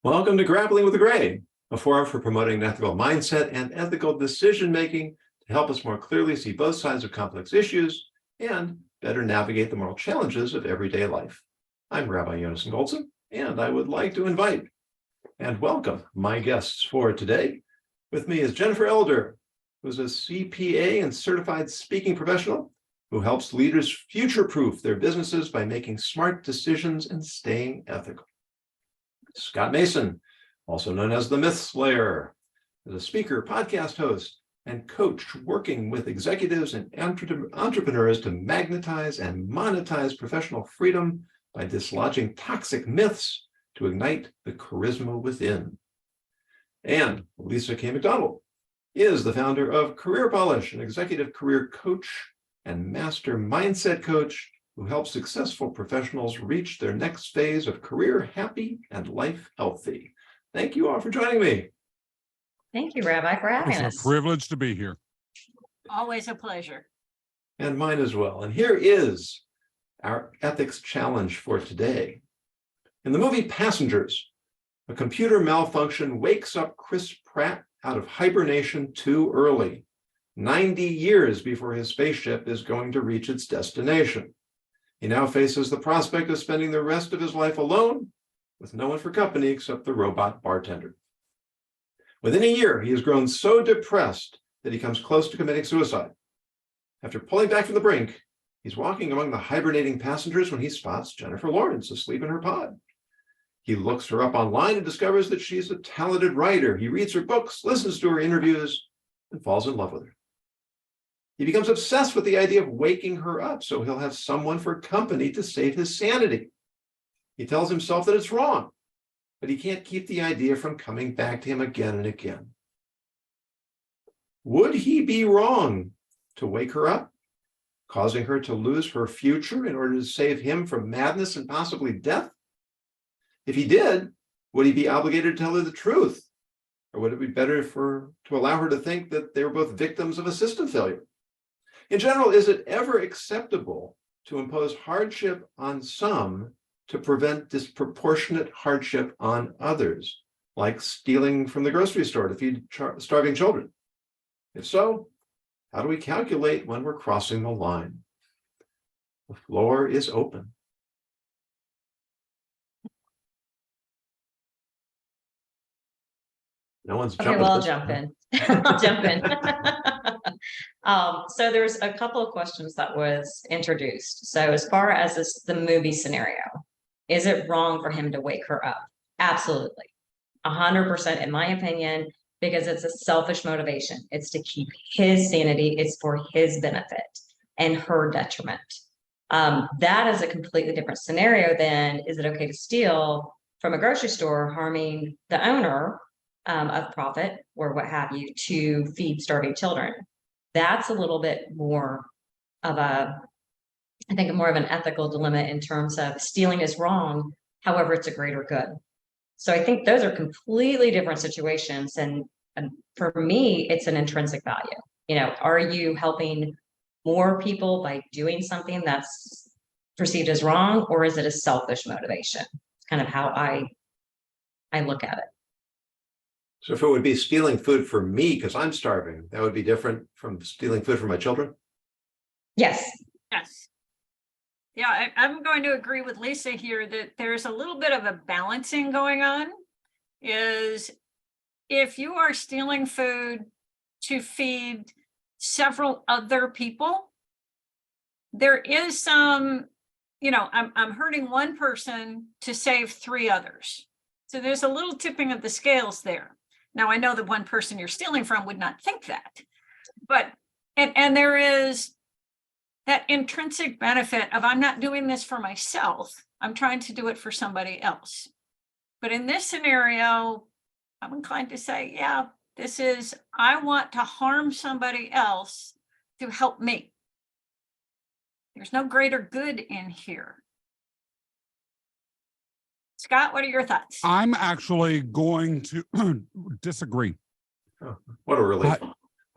Welcome to Grappling with the Gray, a forum for promoting an ethical mindset and ethical decision-making to help us more clearly see both sides of complex issues and better navigate the moral challenges of everyday life. I'm Rabbi Yonason Goldson, and I would like to invite and welcome my guests for today. With me is Jennifer Elder, who's a CPA and certified speaking professional who helps leaders future-proof their businesses by making smart decisions and staying ethical. Scott Mason, also known as the Myth Slayer, is a speaker, podcast host, and coach working with executives and entrepreneurs to magnetize and monetize professional freedom by dislodging toxic myths to ignite the charisma within. And Lisa K. McDonald is the founder of Career Polish, an executive career coach and master mindset coach who helps successful professionals reach their next phase of career happy and life healthy. Thank you all for joining me. Thank you, Rabbi, for having us. It's a privilege to be here. Always a pleasure. And mine as well. And here is our ethics challenge for today. In the movie Passengers, a computer malfunction wakes up Chris Pratt out of hibernation too early, 90 years before his spaceship is going to reach its destination. He now faces the prospect of spending the rest of his life alone with no one for company except the robot bartender. Within a year, he has grown so depressed that he comes close to committing suicide. After pulling back from the brink, he's walking among the hibernating passengers when he spots Jennifer Lawrence asleep in her pod. He looks her up online and discovers that she's a talented writer. He reads her books, listens to her interviews, and falls in love with her. He becomes obsessed with the idea of waking her up so he'll have someone for company to save his sanity. He tells himself that it's wrong, but he can't keep the idea from coming back to him again and again. Would he be wrong to wake her up, causing her to lose her future in order to save him from madness and possibly death? If he did, would he be obligated to tell her the truth? Or would it be better to allow her to think that they were both victims of a system failure? In general, is it ever acceptable to impose hardship on some to prevent disproportionate hardship on others, like stealing from the grocery store to feed starving children? If so, how do we calculate when we're crossing the line? The floor is open. No one's jumping. Okay, well, I'll jump in. I'll jump in. So there's a couple of questions that was introduced. So as far as the movie scenario, is it wrong for him to wake her up? Absolutely. 100% in my opinion, because it's a selfish motivation. It's to keep his sanity. It's for his benefit and her detriment. That is a completely different scenario than, is it okay to steal from a grocery store, harming the owner of profit or what have you to feed starving children? That's a little bit more of I think more of an ethical dilemma in terms of stealing is wrong, however, it's a greater good. So I think those are completely different situations. And for me, it's an intrinsic value. You know, are you helping more people by doing something that's perceived as wrong, or is it a selfish motivation? It's kind of how I look at it. So if it would be stealing food for me because I'm starving, that would be different from stealing food for my children? Yes. Yes. Yeah, I'm going to agree with Lisa here that there's a little bit of a balancing going on. Is if you are stealing food to feed several other people, there is some, I'm hurting one person to save three others. So there's a little tipping of the scales there. Now, I know the one person you're stealing from would not think that, but, and there is that intrinsic benefit of I'm not doing this for myself. I'm trying to do it for somebody else. But in this scenario, I'm inclined to say, yeah, this is, I want to harm somebody else to help me. There's no greater good in here. Scott, what are your thoughts? I'm actually going to disagree. Oh, what a relief.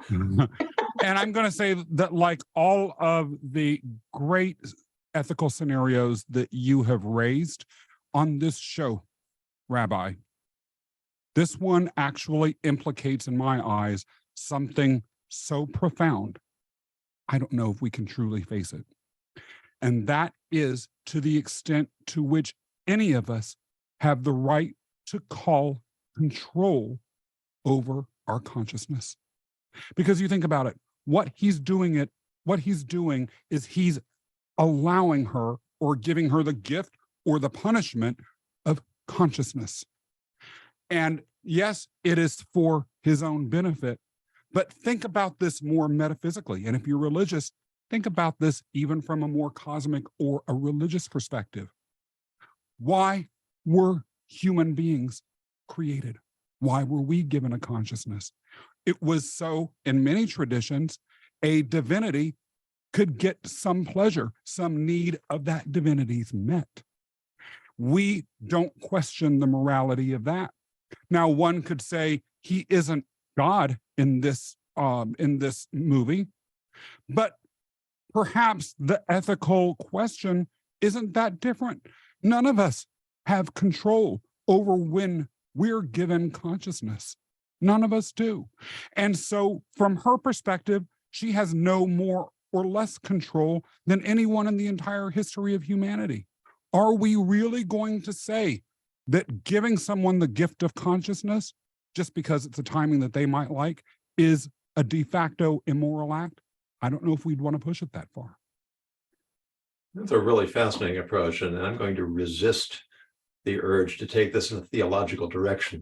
And I'm going to say that, like all of the great ethical scenarios that you have raised on this show, Rabbi, This one actually implicates, in my eyes, something so profound. I don't know if we can truly face it. And that is to the extent to which any of us have the right to call control over our consciousness. Because you think about it, what he's doing is he's allowing her or giving her the gift or the punishment of consciousness. And yes, it is for his own benefit, but think about this more metaphysically. And if you're religious, think about this even from a more cosmic or a religious perspective. Why were human beings created? Why were we given a consciousness? It was so, in many traditions, a divinity could get some pleasure, some need of that divinity's met. We don't question the morality of that. Now, one could say he isn't God in this movie, but perhaps the ethical question isn't that different. None of us have control over when we're given consciousness. None of us do. And so from her perspective, she has no more or less control than anyone in the entire history of humanity. Are we really going to say that giving someone the gift of consciousness, just because it's a timing that they might like, is a de facto immoral act? I don't know if we'd want to push it that far. That's a really fascinating approach, and I'm going to resist the urge to take this in a theological direction.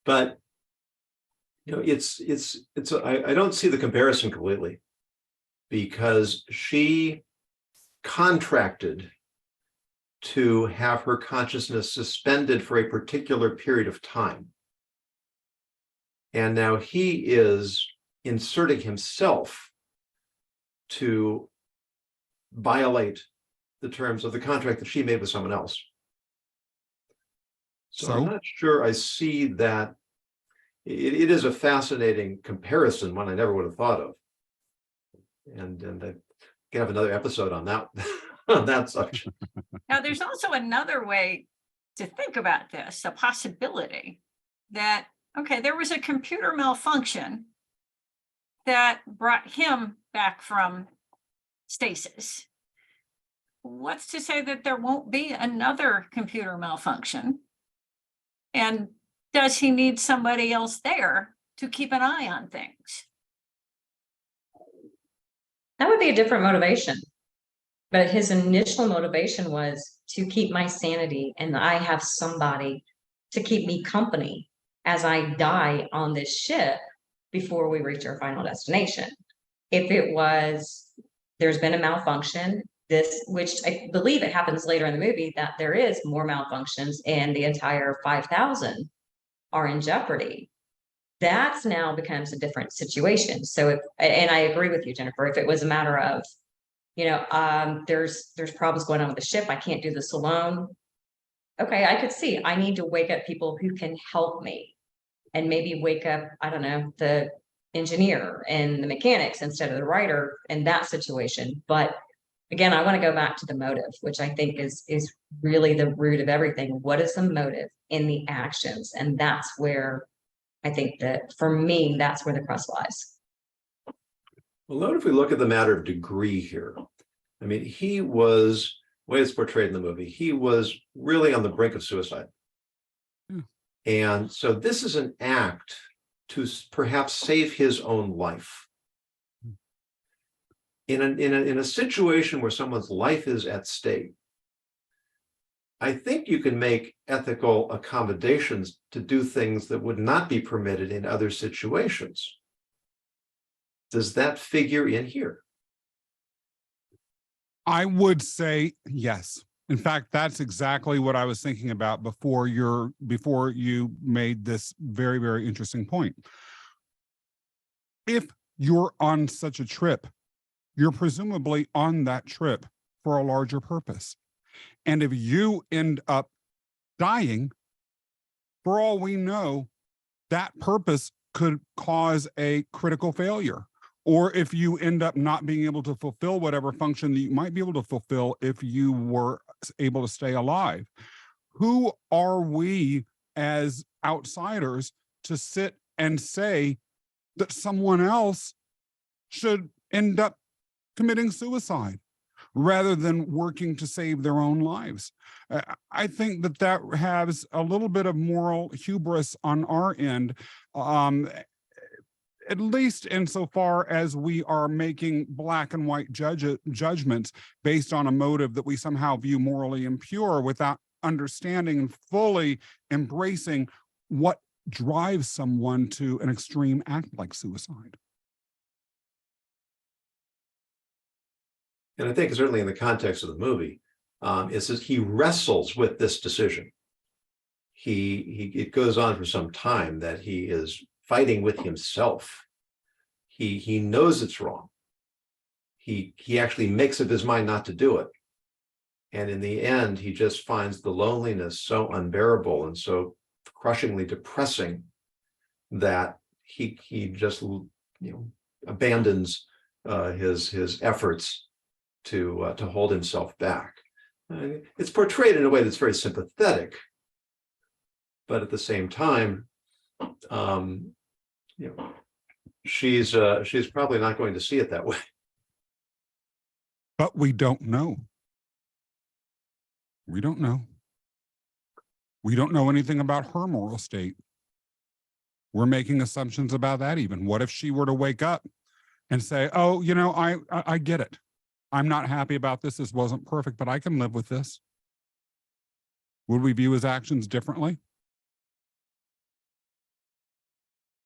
But you know, I don't see the comparison completely, because she contracted to have her consciousness suspended for a particular period of time. And now he is inserting himself to violate the terms of the contract that she made with someone else. So I'm not sure I see that. It is a fascinating comparison, one I never would have thought of. And I can have another episode on that, on that subject. Now, there's also another way to think about this, a possibility that, okay, there was a computer malfunction that brought him back from stasis. What's to say that there won't be another computer malfunction? And does he need somebody else there to keep an eye on things? That would be a different motivation. But his initial motivation was to keep my sanity, and I have somebody to keep me company as I die on this ship before we reach our final destination. If it was, there's been a malfunction, which I believe it happens later in the movie, that there is more malfunctions and the entire 5,000 are in jeopardy. That's now becomes a different situation. So and I agree with you, Jennifer, if it was a matter of, there's problems going on with the ship, I can't do this alone. Okay, I could see, I need to wake up people who can help me, and maybe wake up, I don't know, the engineer and the mechanics instead of the writer in that situation. But again, I want to go back to the motive, which I think is really the root of everything. What is the motive in the actions? And that's where I think that, for me, that's where the crux lies. Well, note if we look at the matter of degree here, I mean, he was, the way it's portrayed in the movie, he was really on the brink of suicide. And so this is an act to perhaps save his own life. In a situation where someone's life is at stake, I think you can make ethical accommodations to do things that would not be permitted in other situations. Does that figure in here? I would say yes. In fact, that's exactly what I was thinking about before you made this very, very interesting point. If you're on such a trip, you're presumably on that trip for a larger purpose. And if you end up dying, for all we know, that purpose could cause a critical failure. Or if you end up not being able to fulfill whatever function that you might be able to fulfill if you were able to stay alive. Who are we as outsiders to sit and say that someone else should end up committing suicide rather than working to save their own lives. I think that that has a little bit of moral hubris on our end, at least insofar as we are making black and white judgments based on a motive that we somehow view morally impure without understanding and fully embracing what drives someone to an extreme act like suicide. And I think certainly in the context of the movie, is that he wrestles with this decision. It goes on for some time that he is fighting with himself. He knows it's wrong. He actually makes up his mind not to do it. And in the end, he just finds the loneliness so unbearable and so crushingly depressing that he just abandons his efforts to hold himself back. It's portrayed in a way that's very sympathetic, but at the same time, she's probably not going to see it that way. But we don't know. We don't know. We don't know anything about her moral state. We're making assumptions about that even. What if she were to wake up and say, oh, I get it. I'm not happy about this. This wasn't perfect, but I can live with this. Would we view his actions differently?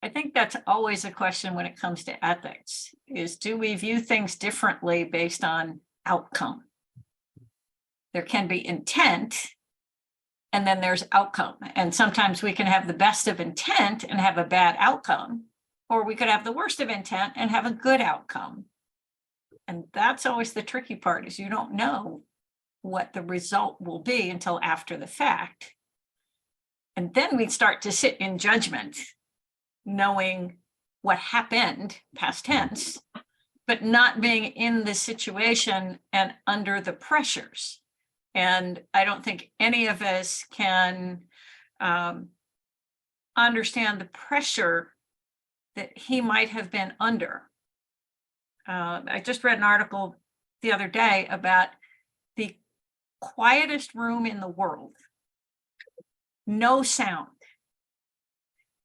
I think that's always a question when it comes to ethics, is do we view things differently based on outcome? There can be intent, and then there's outcome. And sometimes we can have the best of intent and have a bad outcome, or we could have the worst of intent and have a good outcome. And that's always the tricky part, is you don't know what the result will be until after the fact. And then we start to sit in judgment, knowing what happened, past tense, but not being in the situation and under the pressures. And I don't think any of us can understand the pressure that he might have been under. I just read an article the other day about the quietest room in the world. No sound.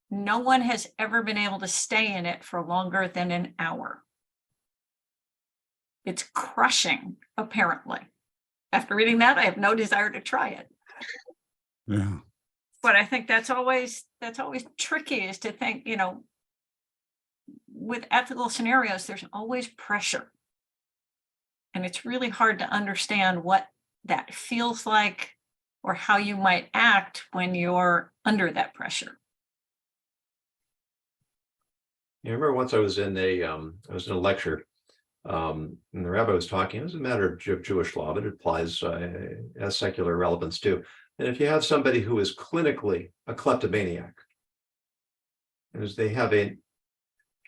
No one has ever been able to stay in it for longer than an hour. It's crushing, apparently. After reading that, I have no desire to try it. Yeah. But I think that's always tricky, is to think, with ethical scenarios, there's always pressure. And it's really hard to understand what that feels like or how you might act when you're under that pressure. I remember once I was in a lecture, and the rabbi was talking. It was a matter of Jewish law, but it applies as secular relevance too. And if you have somebody who is clinically a kleptomaniac, and they have an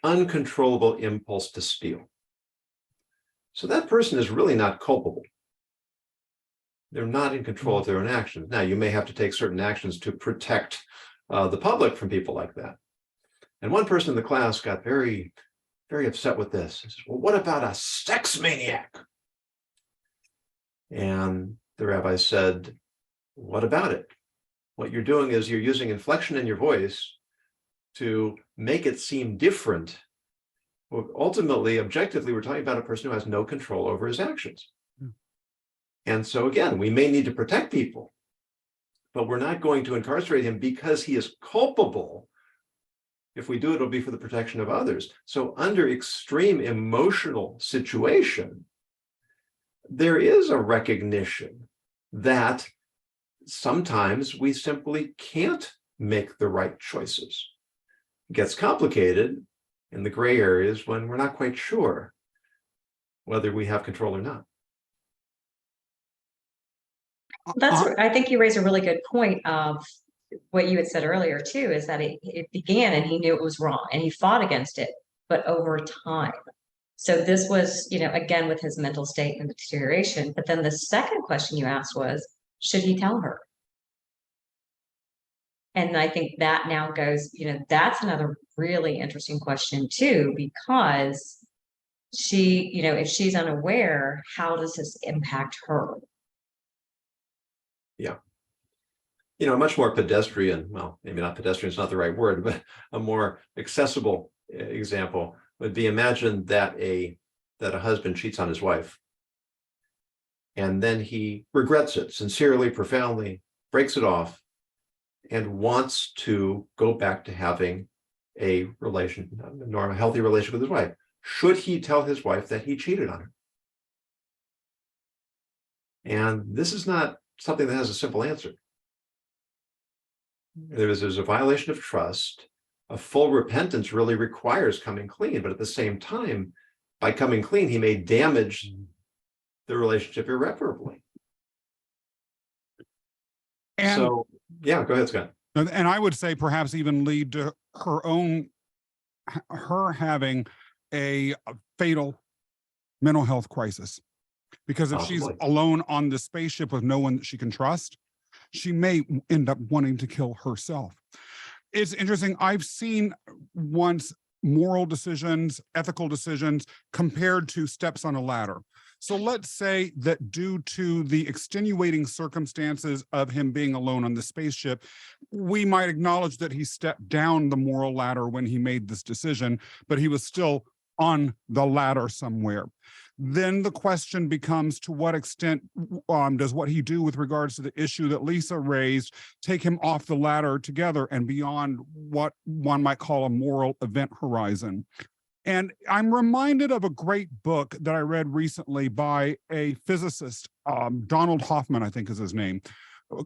uncontrollable impulse to steal, so that person is really not culpable. They're not in control of their own actions. Now, you may have to take certain actions to protect the public from people like that. And one person in the class got very, very upset with this. He says, well, what about a sex maniac? And the rabbi said, what about it? What you're doing is you're using inflection in your voice to make it seem different. Well, ultimately, objectively, we're talking about a person who has no control over his actions. And so again, we may need to protect people, but we're not going to incarcerate him because he is culpable. If we do it, it'll be for the protection of others. So under extreme emotional situation, there is a recognition that sometimes we simply can't make the right choices. It gets complicated in the gray areas when we're not quite sure whether we have control or not. I think you raise a really good point of what you had said earlier too, is that it began and he knew it was wrong and he fought against it, but over time. So this was, again, with his mental state and the deterioration. But then the second question you asked was, should he tell her? And I think that now goes, that's another really interesting question too, because she, if she's unaware, how does this impact her? Yeah. A much more pedestrian, well, maybe not pedestrian is not the right word, but a more accessible example would be, imagine that a husband cheats on his wife. And then he regrets it sincerely, profoundly, breaks it off, and wants to go back to having a normal, healthy relationship with his wife. Should he tell his wife that he cheated on her? And this is not something that has a simple answer. There's a violation of trust. A full repentance really requires coming clean, but at the same time, by coming clean, he may damage the relationship irreparably. And, so, yeah, go ahead, Scott. and I would say perhaps even lead to her having a fatal mental health crisis. Because if she's alone on the spaceship with no one that she can trust, she may end up wanting to kill herself. It's interesting. I've seen once moral decisions, ethical decisions compared to steps on a ladder. So let's say that due to the extenuating circumstances of him being alone on the spaceship, we might acknowledge that he stepped down the moral ladder when he made this decision, but he was still on the ladder somewhere. Then the question becomes, to what extent does what he do with regards to the issue that Lisa raised take him off the ladder together and beyond what one might call a moral event horizon? And I'm reminded of a great book that I read recently by a physicist, Donald Hoffman, I think is his name,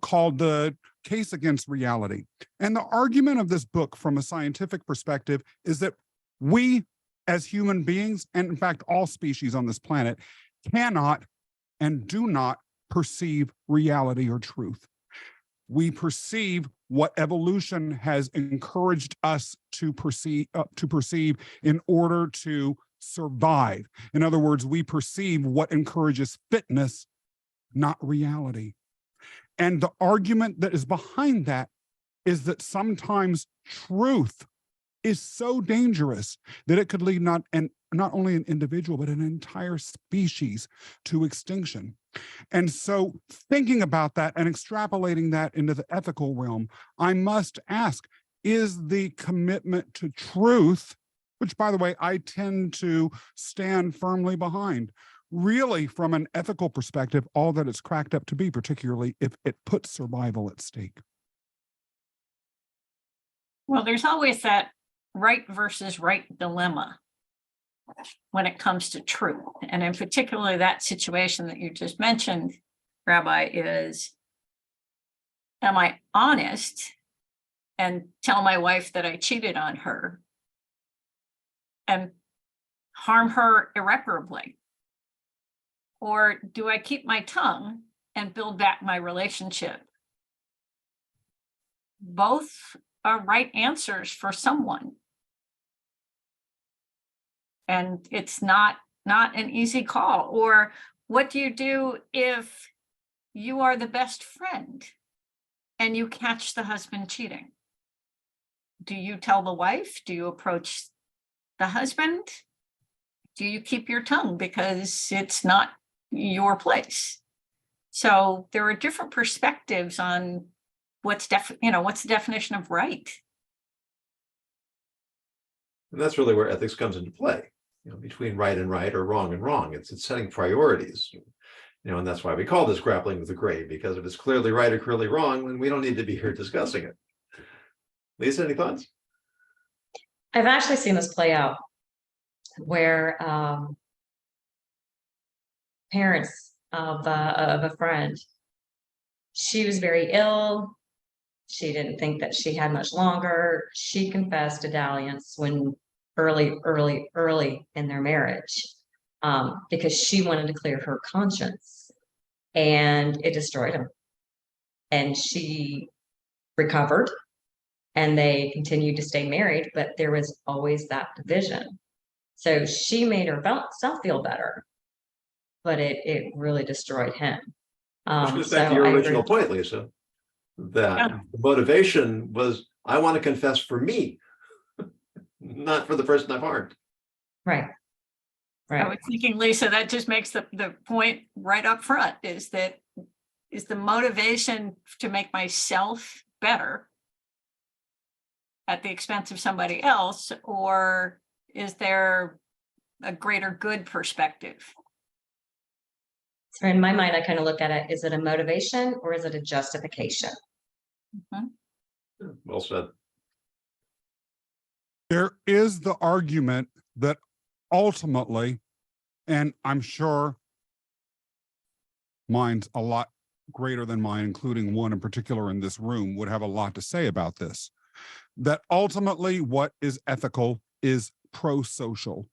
called The Case Against Reality. And the argument of this book from a scientific perspective is that we as human beings, and in fact, all species on this planet, cannot and do not perceive reality or truth. We perceive what evolution has encouraged us to perceive in order to survive. In other words, we perceive what encourages fitness, not reality. And the argument that is behind that is that sometimes truth is so dangerous that it could lead not only an individual, but an entire species to extinction. And so thinking about that and extrapolating that into the ethical realm, I must ask, is the commitment to truth, which by the way, I tend to stand firmly behind, really from an ethical perspective, all that it's cracked up to be, particularly if it puts survival at stake? Well, there's always that right versus right dilemma when it comes to truth. And in particular, that situation that you just mentioned, Rabbi, is, am I honest and tell my wife that I cheated on her and harm her irreparably? Or do I keep my tongue and build back my relationship? Both are right answers for someone. And it's not an easy call. Or what do you do if you are the best friend and you catch the husband cheating? Do you tell the wife? Do you approach the husband? Do you keep your tongue because it's not your place? So there are different perspectives on what's the definition of right. And that's really where ethics comes into play, between right and right or wrong and wrong. It's setting priorities, and that's why we call this grappling with the gray, because if it's clearly right or clearly wrong, then we don't need to be here discussing it. Lisa, any thoughts? I've actually seen this play out where parents of a friend, she was very ill. She didn't think that she had much longer. She confessed to dalliance when early in their marriage, because she wanted to clear her conscience, and it destroyed him. And she recovered, and they continued to stay married, but there was always that division. So she made herself feel better, but it really destroyed him. Which goes back to your original point, Lisa. that Yeah. the motivation was, I want to confess for me, not for the person I've harmed. Right. I Right. was thinking, Lisa, that just makes the point right up front, is the motivation to make myself better at the expense of somebody else, or is there a greater good perspective? So in my mind, I kind of look at it, is it a motivation or is it a justification? Well said. There is the argument that ultimately, and I'm sure mine's a lot greater than mine, including one in particular in this room, would have a lot to say about this, that ultimately what is ethical is pro-social.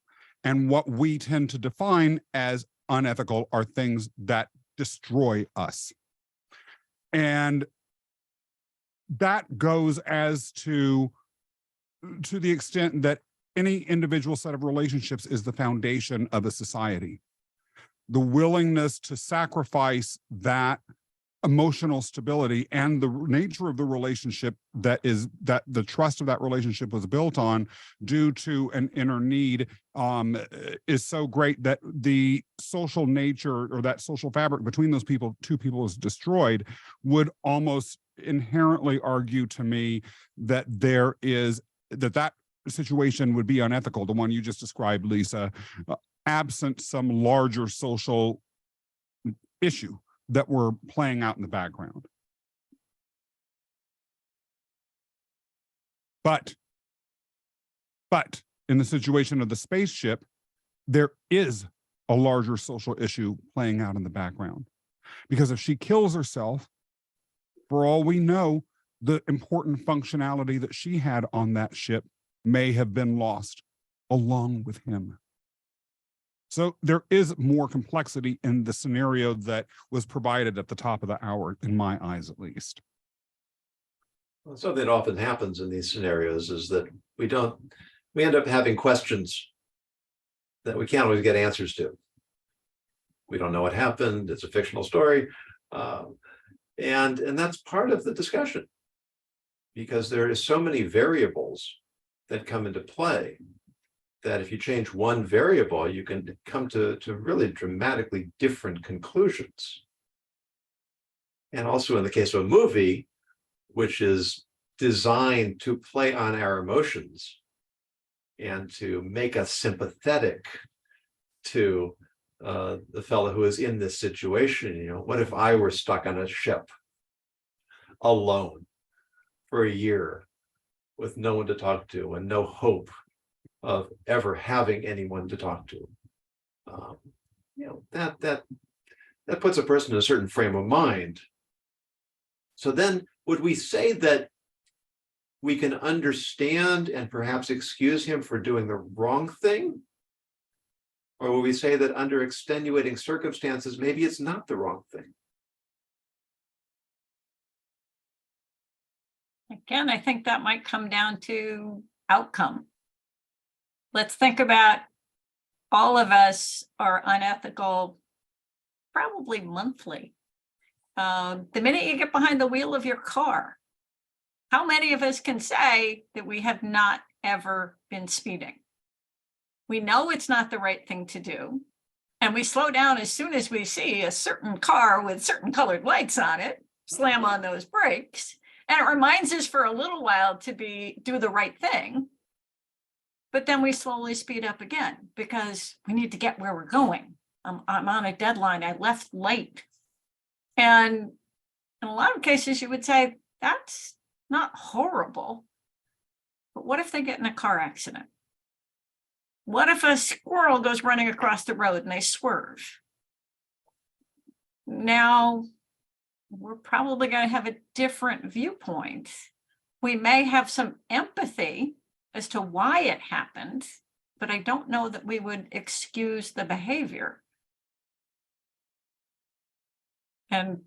And what we tend to define as unethical are things that destroy us. And that goes as to the extent that any individual set of relationships is the foundation of a society. The willingness to sacrifice that emotional stability and the nature of the relationship that the trust of that relationship was built on due to an inner need is so great that the social nature or that social fabric between those two people is destroyed, would almost inherently argue to me that that situation would be unethical, the one you just described, Lisa, absent some larger social issue that we're playing out in the background. But in the situation of the spaceship, there is a larger social issue playing out in the background. Because if she kills herself, for all we know, the important functionality that she had on that ship may have been lost along with him. So there is more complexity in the scenario that was provided at the top of the hour, in my eyes, at least. Well, something that often happens in these scenarios is that we end up having questions that we can't always get answers to. We don't know what happened. It's a fictional story. And that's part of the discussion, because there is so many variables that come into play that if you change one variable, you can come to really dramatically different conclusions. And also in the case of a movie, which is designed to play on our emotions and to make us sympathetic to the fellow who is in this situation. What if I were stuck on a ship alone for a year with no one to talk to and no hope of ever having anyone to talk to? That puts a person in a certain frame of mind. So then would we say that we can understand and perhaps excuse him for doing the wrong thing? Or will we say that under extenuating circumstances, maybe it's not the wrong thing? Again, I think that might come down to outcome. Let's think about, all of us are unethical, probably monthly. The minute you get behind the wheel of your car, how many of us can say that we have not ever been speeding? We know it's not the right thing to do, and we slow down as soon as we see a certain car with certain colored lights on it, slam on those brakes, and it reminds us for a little while to do the right thing. But then we slowly speed up again because we need to get where we're going. I'm on a deadline. I left late. And in a lot of cases, you would say that's not horrible. But what if they get in a car accident? What if a squirrel goes running across the road and they swerve? Now, we're probably going to have a different viewpoint. We may have some empathy as to why it happened, but I don't know that we would excuse the behavior. And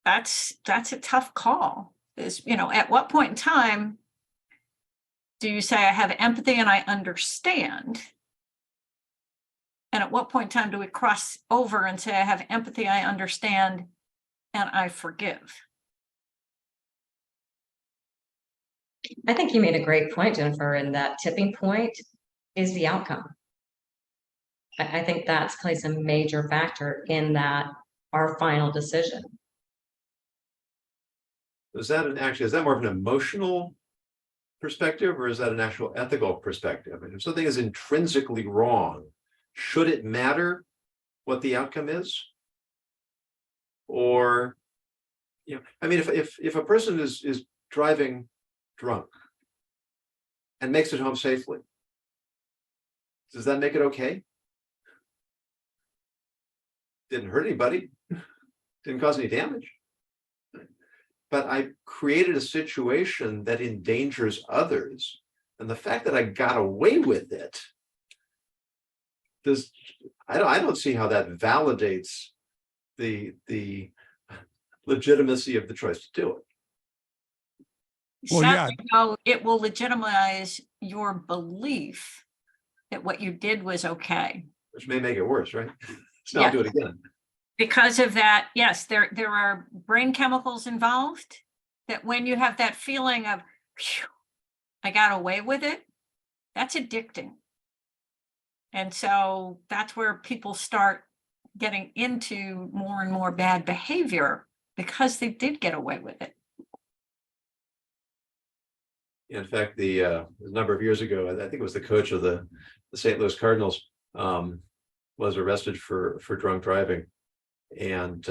that's a tough call. At what point in time do you say I have empathy and I understand? And at what point in time do we cross over and say I have empathy, I understand, and I forgive? I think you made a great point, Jennifer, and that tipping point is the outcome. I think that plays a major factor in that our final decision. Is that more of an emotional perspective, or is that an actual ethical perspective? And if something is intrinsically wrong, should it matter what the outcome is? Or, I mean, if a person is driving drunk and makes it home safely, does that make it okay? Didn't hurt anybody, didn't cause any damage. But I created a situation that endangers others. And the fact that I got away with it, I don't see how that validates the legitimacy of the choice to do it. Well, Sadly, no, it will legitimize your belief that what you did was okay. Which may make it worse, right? So Yeah. I'll do it again. Because of that, yes, there are brain chemicals involved that when you have that feeling of, "Phew, I got away with it," that's addicting. And so that's where people start getting into more and more bad behavior because they did get away with it. In fact, a number of years ago, I think it was the coach of the St. Louis Cardinals was arrested for drunk driving. And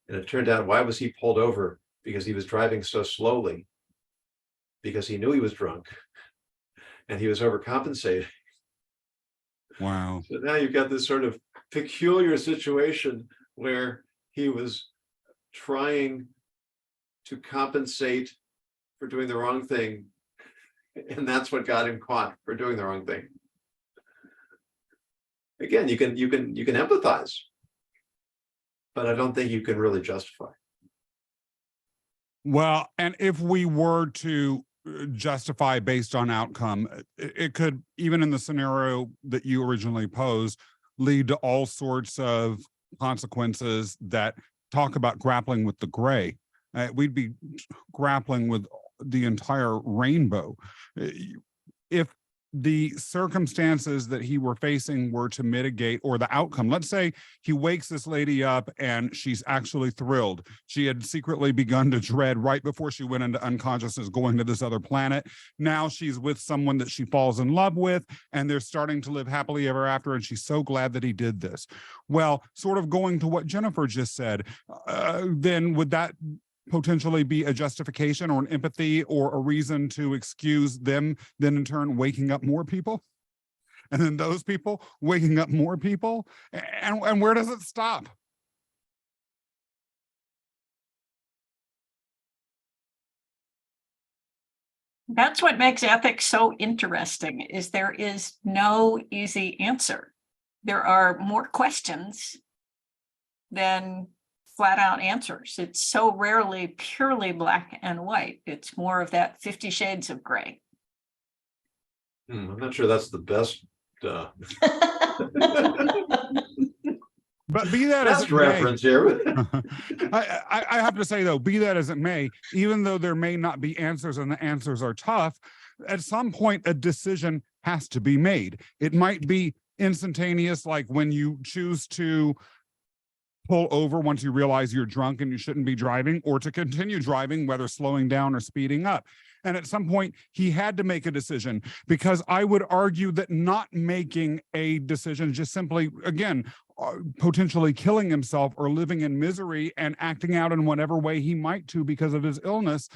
it turned out, why was he pulled over? Because he was driving so slowly, because he knew he was drunk and he was overcompensating. wow. So now you've got this sort of peculiar situation where he was trying to compensate for doing the wrong thing, and that's what got him caught for doing the wrong thing. Again, you can empathize, but I don't think you can really justify. Well, and if we were to justify based on outcome, it could, even in the scenario that you originally posed, lead to all sorts of consequences that talk about grappling with the gray. We'd be grappling with the entire rainbow. If the circumstances that he were facing were to mitigate, or the outcome, let's say he wakes this lady up and she's actually thrilled. She had secretly begun to dread right before she went into unconsciousness, going to this other planet. Now she's with someone that she falls in love with, and they're starting to live happily ever after, and she's so glad that he did this. Well, sort of going to what Jennifer just said, then would that potentially be a justification or an empathy or a reason to excuse them, then in turn waking up more people, and then those people waking up more people, and where does it stop? That's what makes ethics so interesting, is there is no easy answer. There are more questions than flat out answers. It's so rarely purely black and white. It's more of that 50 shades of gray. I'm not sure that's the best But be that as best it may, reference here. I have to say though, be that as it may, even though there may not be answers and the answers are tough, at some point a decision has to be made. It might be instantaneous, like when you choose to pull over once you realize you're drunk and you shouldn't be driving, or to continue driving, whether slowing down or speeding up. And at some point, he had to make a decision, because I would argue that not making a decision, just simply, again, potentially killing himself or living in misery and acting out in whatever way he might to because of his illness,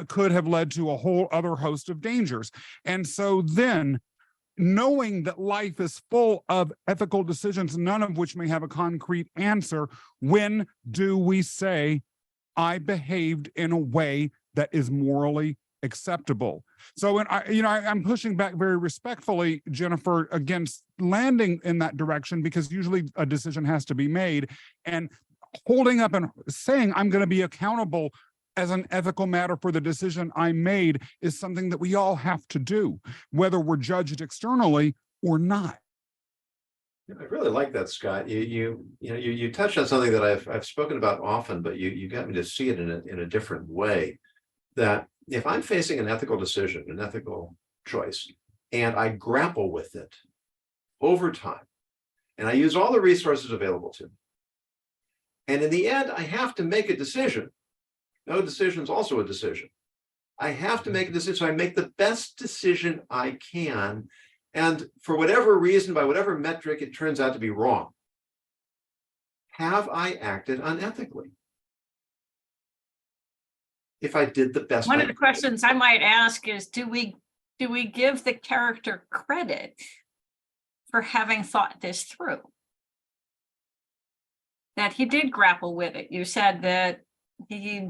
could have led to a whole other host of dangers. And so then, knowing that life is full of ethical decisions, none of which may have a concrete answer, when do we say, I behaved in a way that is morally acceptable? So, and I'm pushing back very respectfully, Jennifer, against landing in that direction, because usually a decision has to be made, and holding up and saying, I'm going to be accountable as an ethical matter for the decision I made, is something that we all have to do, whether we're judged externally or not. I really like that, Scott. You touched on something that I've spoken about often, but you got me to see it in a different way. That if I'm facing an ethical decision, an ethical choice, and I grapple with it over time, and I use all the resources available to me, and in the end, I have to make a decision. No decision is also a decision. I have to make a decision. So I make the best decision I can. And for whatever reason, by whatever metric, it turns out to be wrong. Have I acted unethically? If I did the best. One of the questions I might ask is, do we give the character credit for having thought this through? That he did grapple with it. You said that he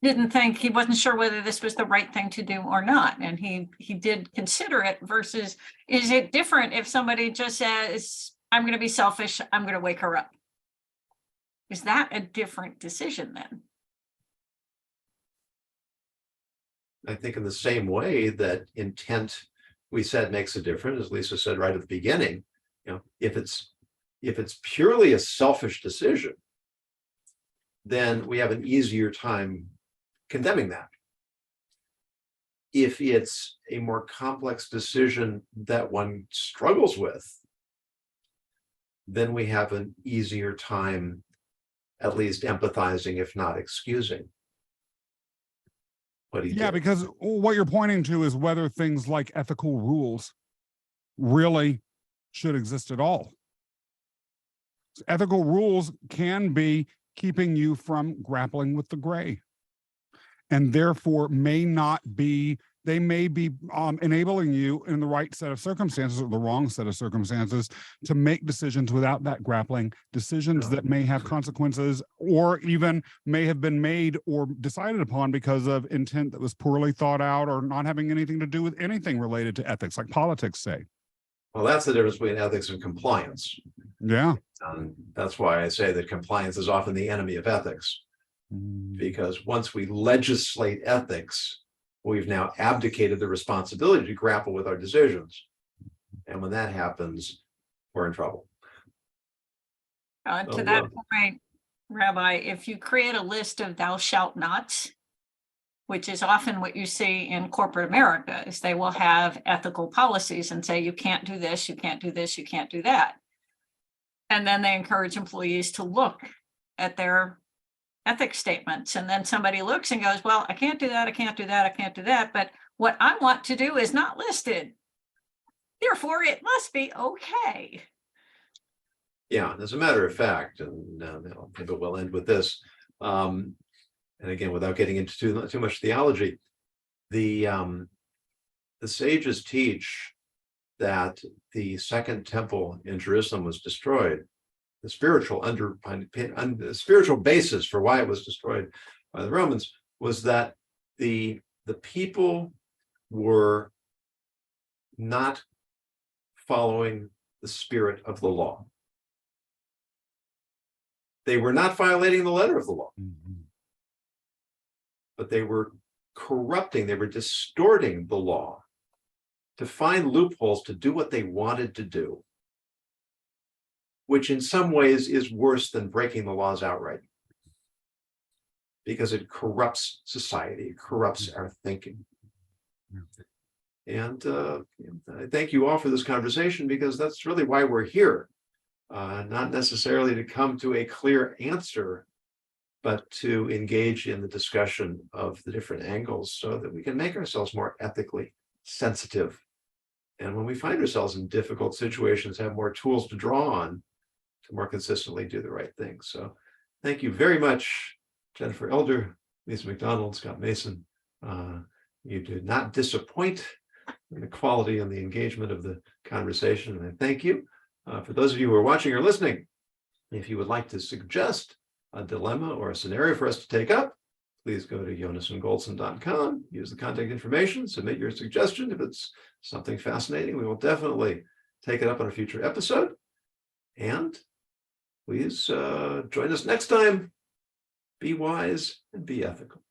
wasn't sure whether this was the right thing to do or not. And he did consider it versus, is it different if somebody just says, I'm going to be selfish, I'm going to wake her up? Is that a different decision then? I think in the same way that intent, we said, makes a difference, as Lisa said right at the beginning. If it's purely a selfish decision, then we have an easier time condemning that. If it's a more complex decision that one struggles with, then we have an easier time at least empathizing, if not excusing what he did. Yeah, because what you're pointing to is whether things like ethical rules really should exist at all. Ethical rules can be keeping you from grappling with the gray, and therefore may not be, they may be enabling you in the right set of circumstances or the wrong set of circumstances to make decisions without that grappling, decisions that may have consequences or even may have been made or decided upon because of intent that was poorly thought out or not having anything to do with anything related to ethics, like politics say. Well, that's the difference between ethics and compliance. Yeah. That's why I say that compliance is often the enemy of ethics, because once we legislate ethics, we've now abdicated the responsibility to grapple with our decisions. And when that happens, we're in trouble. To that point, Rabbi, if you create a list of thou shalt nots, which is often what you see in corporate America, is they will have ethical policies and say, you can't do this, you can't do this, you can't do that. And then they encourage employees to look at their ethics statements. And then somebody looks and goes, well, I can't do that, I can't do that, I can't do that. But what I want to do is not listed. Therefore, it must be okay. Yeah, as a matter of fact, and maybe we'll end with this. And again, without getting into too much theology, the sages teach that the second temple in Jerusalem was destroyed. The spiritual basis for why it was destroyed by the Romans was that the people were not following the spirit of the law. They were not violating the letter of the law, but they were corrupting, they were distorting the law to find loopholes to do what they wanted to do, which in some ways is worse than breaking the laws outright, because it corrupts society, it corrupts our thinking. And I thank you all for this conversation, because that's really why we're here, not necessarily to come to a clear answer, but to engage in the discussion of the different angles so that we can make ourselves more ethically sensitive. And when we find ourselves in difficult situations, have more tools to draw on to more consistently do the right thing. So thank you very much, Jennifer Elder, Lisa McDonald, Scott Mason. You did not disappoint in the quality and the engagement of the conversation. And I thank you. For those of you who are watching or listening, if you would like to suggest a dilemma or a scenario for us to take up, please go to yonasongoldson.com, use the contact information, submit your suggestion. If it's something fascinating, we will definitely take it up on a future episode. And please join us next time. Be wise and be ethical.